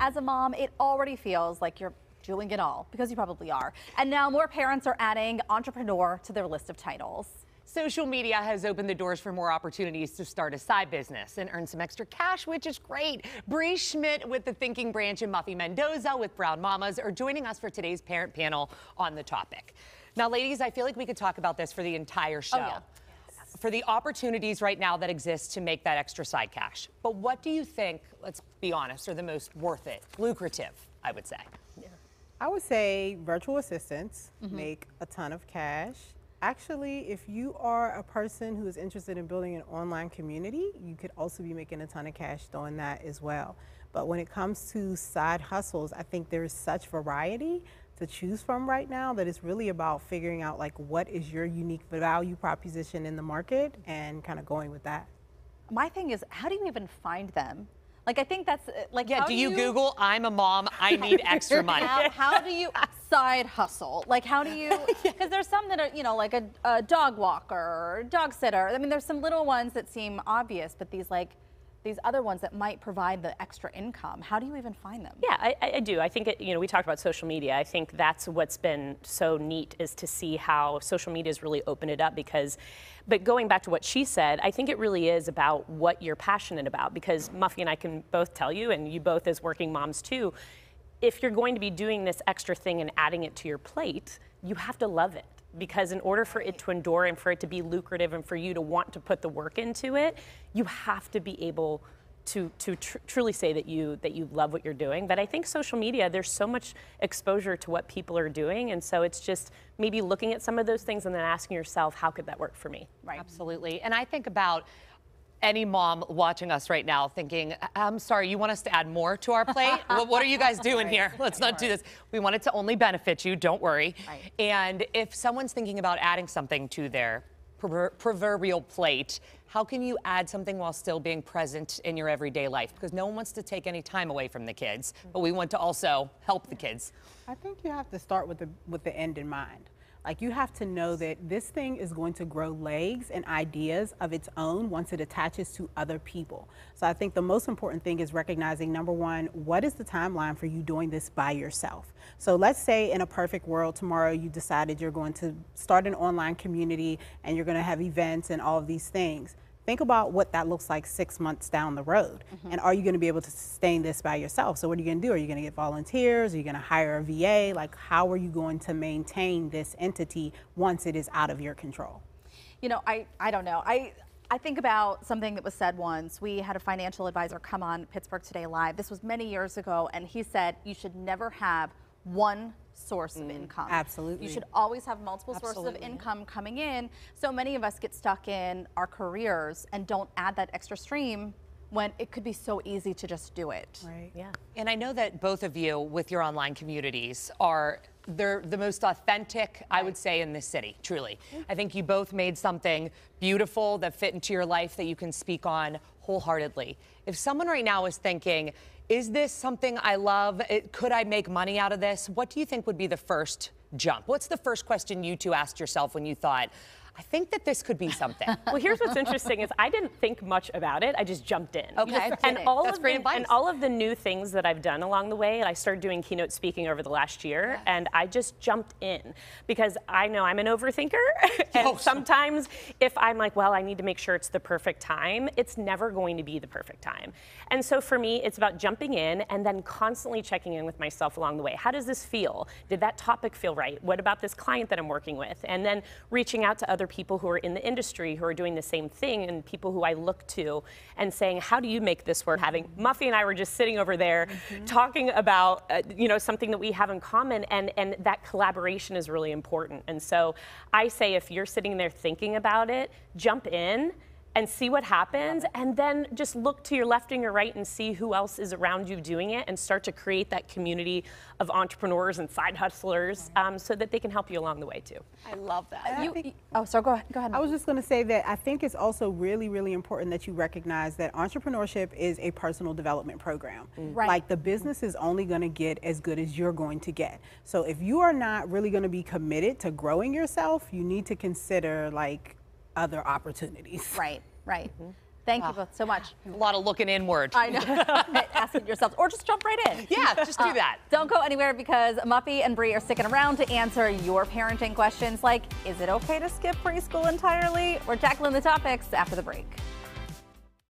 As a mom, it already feels like you're doing it all, because you probably are. And now more parents are adding entrepreneur to their list of titles. Social media has opened the doors for more opportunities to start a side business and earn some extra cash, which is great. Bree Schmidt with the Thinking Branch and Muffy Mendoza with Brown Mamas are joining us for today's parent panel on the topic. Now, ladies, I feel like we could talk about this for the entire show. Oh, yeah. For the opportunities right now that exist to make that extra side cash. But what do you think, let's be honest, are the most worth it, lucrative, I would say? Yeah. I would say virtual assistants make a ton of cash. Actually, if you are a person who is interested in building an online community, you could also be making a ton of cash doing that as well. But when it comes to side hustles, I think there is such variety to choose from right now that it's really about figuring out like what is your unique value proposition in the market and kind of going with that. My thing is, how do you even find them? Like, I think that's like, yeah, do you Google, I'm a mom, I need extra money? How do you side hustle? Like, how do you, because there's some that are, you know, like a dog walker or dog sitter. I mean, there's some little ones that seem obvious, but these other ones that might provide the extra income, how do you even find them? Yeah, I do. I think, you know, we talked about social media. I think that's what's been so neat is to see how social media has really opened it up but going back to what she said, I think it really is about what you're passionate about, because Muffy and I can both tell you, and you both as working moms too, if you're going to be doing this extra thing and adding it to your plate, you have to love it. Because in order for it to endure and for it to be lucrative and for you to want to put the work into it, you have to be able to truly say that you love what you're doing. But I think social media, there's so much exposure to what people are doing, and so it's just maybe looking at some of those things and then asking yourself, how could that work for me? Right. Absolutely. And I think about any mom watching us right now thinking, I'm sorry, you want us to add more to our plate? What are you guys doing here? Let's not do this. We want it to only benefit you, don't worry. Right. And if someone's thinking about adding something to their proverbial plate, how can you add something while still being present in your everyday life? Because no one wants to take any time away from the kids, but we want to also help the kids. I think you have to start with the end in mind. Like, you have to know that this thing is going to grow legs and ideas of its own once it attaches to other people. So I think the most important thing is recognizing, number one, what is the timeline for you doing this by yourself? So let's say in a perfect world tomorrow you decided you're going to start an online community and you're going to have events and all of these things. Think about what that looks like 6 months down the road. And are you going to be able to sustain this by yourself? So what are you going to do? Are you going to get volunteers? Are you going to hire a VA? Like, how are you going to maintain this entity once it is out of your control? You know, I don't know. I think about something that was said once. We had a financial advisor come on Pittsburgh Today Live. This was many years ago, and he said you should never have one source of income. Absolutely. You should always have multiple sources of income coming in. So many of us get stuck in our careers and don't add that extra stream when it could be so easy to just do it. Right. Yeah. And I know that both of you with your online communities they're the most authentic, I would say, in this city, truly. I think you both made something beautiful that fit into your life that you can speak on wholeheartedly. If someone right now is thinking, is this something I love? Could I make money out of this? What do you think would be the first jump? What's the first question you two asked yourself when you thought, I think that this could be something? Well, here's what's interesting is I didn't think much about it. I just jumped in. Okay. And all of the new things that I've done along the way, and I started doing keynote speaking over the last year, and I just jumped in because I know I'm an overthinker. And sometimes if I'm like, well, I need to make sure it's the perfect time, it's never going to be the perfect time. And so for me, it's about jumping in and then constantly checking in with myself along the way. How does this feel? Did that topic feel right? What about this client that I'm working with? And then reaching out to other people who are in the industry who are doing the same thing and people who I look to and saying, how do you make this work? Having Muffy and I were just sitting over there talking about you know, something that we have in common, and that collaboration is really important. And so I say, if you're sitting there thinking about it, jump in and see what happens, and then just look to your left and your right and see who else is around you doing it, and start to create that community of entrepreneurs and side hustlers so that they can help you along the way too. I love that. So go ahead. I was just going to say that I think it's also really, really important that you recognize that entrepreneurship is a personal development program. Right. Like, the business is only going to get as good as you're going to get. So if you are not really going to be committed to growing yourself, you need to consider like other opportunities. Right. Thank you both so much. A lot of looking inward. I know. Asking yourselves, or just jump right in. Yeah, just do that. Don't go anywhere because Muffy and Bree are sticking around to answer your parenting questions like, is it okay to skip preschool entirely? We're tackling the topics after the break.